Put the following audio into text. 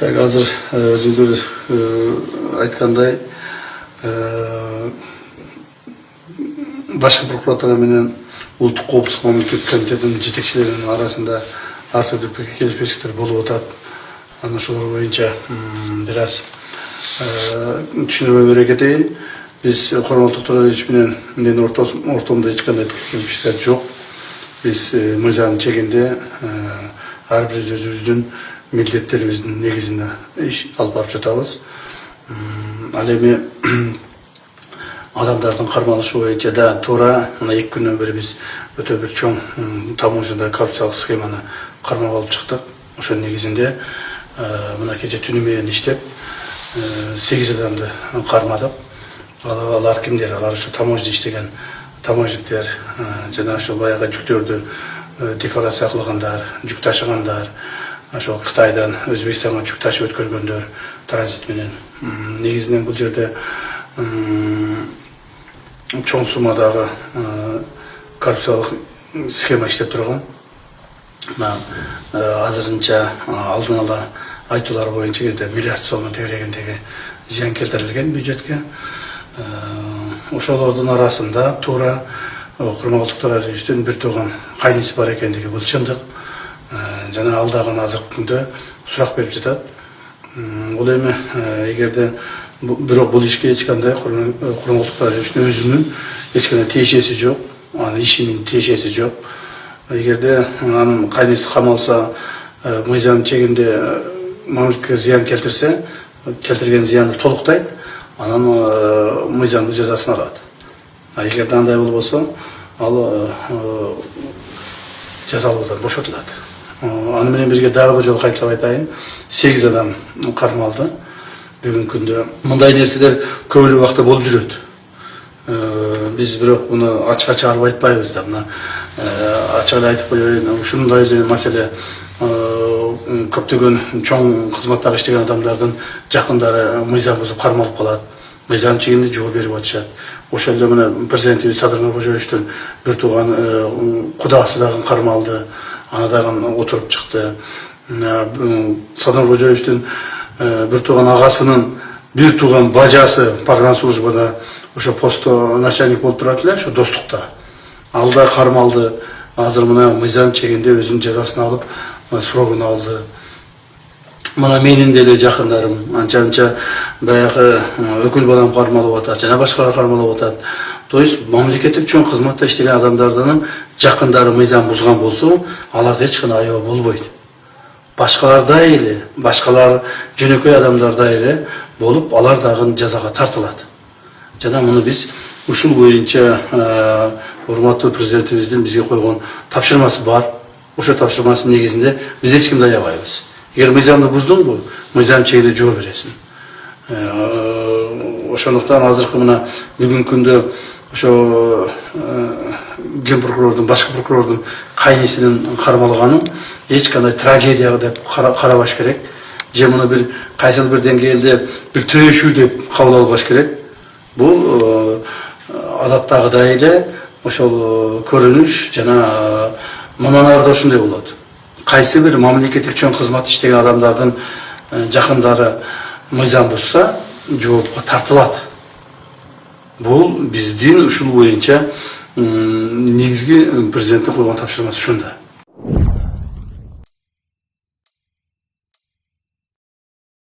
Так азыр өзүңүздөр айткандай башкы прокуратура менен улуттук коопсуздук мамлекеттик комитетинин жетекчилеринин арасында ар түрдүү келишпестиктер болуп атат. Анан ошолор боюнча бир аз түшүндүрмө бере кетейин. Биз Курманбек Токторович менен ортомдо эч кандай келишпестиктер жок. Биз мыйзам чегинде ар бир өзүбүздүн милдеттерибиздин негизинде иш алып барып жатабыз. Ал эми адамдардын кармалышы боюнча да туура мына 2 күндөн бери биз өтө бир чоң таможняда коррупциялык схеманы кармап алып чыктык. Ошонун негизинде мына кече түнү менен иштеп 8 адамды кармадык. Алар кимдер? Алар ошо таможня иштеген таможниктер, жана ошо баягы жүктөрдү декларация кылгандар, жүк ташыгандар, ошо Кытайдан Өзбекстанга жүк ташып өткөргөндөр транзит менен. Негизинен бул жерде чоң суммадагы коррупциялык схема иштеп турган. Азырынча алдын ала айтуулар боюнча миллиард сом тегерегиндеги зыян келтирилген бюджетке. Ошолордун арасында туура Курманбек Токторовичтин бир тууган кайниси бар экендиги бул чындык. Жана ал дагы азыркы күндө сурак берип жатат. Бул эми эгерде бирок бул ишке эч кандай Курманбек Токторовичтин өзүнүн эч кандай тиешеси жок, анын ишинин тиешеси жок. Эгерде анын кайниси камалса, мыйзам чегинде мамлекетке зыян келтирсе, келтирген зыянды толуктайт, анан мыйзамдын жазасын алат. Эгерде андай болбосо, ал жазалуудан бошотулат. Аны менен бирге дагы бир жолу кайталап айтайын, 8 адам кармалды. Бүгүнкү күндө мындай нерселер көп эле убакта болуп жүрөт. Биз бирок муну ачык чыгарып айтпайбыз да. Мына ачык эле айтып коеюн, ушундай эле маселе көптөгөн чоң кызматтагы иштеген адамдардын жакындары мыйзам бузуп кармалып калат. Мыйзам чегинде жооп берип атышат. Ошол эле мына президентибиз Садыр Нуркожоевичтин бир тууган кудасы дагы кармалды. Аны дагы отуруп чыкты. Садыр Нуркожоевичтин бир тууган агасынын бир тууган бажасы погранслужбада ошо постто начальник болуп турат эле, ошо достукта. Ал да кармалды. Азыр мына мыйзам чегинде өзүнүн жазасын алып, срогун алды. Мына менин деле жакындарым анча баягы өкүл балам кармалып атат, жана башкалар кармалып атат. То есть мамлекеттик чоң кызматта иштеген адамдардын жакындары мыйзам бузган болсо, аларга эч кандай аябы болбойт. Башкалардай эле, башкалар жөнөкөй адамдардай эле болуп, алар дагы жазага тартылат. Жана муну биз ушул боюнча урматтуу президентибиздин бизге койгон тапшырмасы бар. Ошо тапшырмасынын негизинде биз эч кимди аябайбыз. Эгер мыйзамды буздуңбу, мыйзам чегинде жооп бересиң. Ошондуктан азыркы мына бүгүнкү күндө ошо ген прокурордун, башкы прокурордун кайнисинин кармалганын эч кандай трагедия деп карабаш керек. Же муну бир кайсыл бир деңгээлде бир төөшүү деп кабыл албаш керек. Бул адаттагыдай эле ошол көрүнүш жана мамаларда ошондой болот. Кайсы бир мамлекеттик чоң кызмат иштеген адамдардын жакындары мыйзам бузса, жоопко тартылат. Бул биздин ушул боюнча негизги президенттин койгон тапшырмасы ушунда.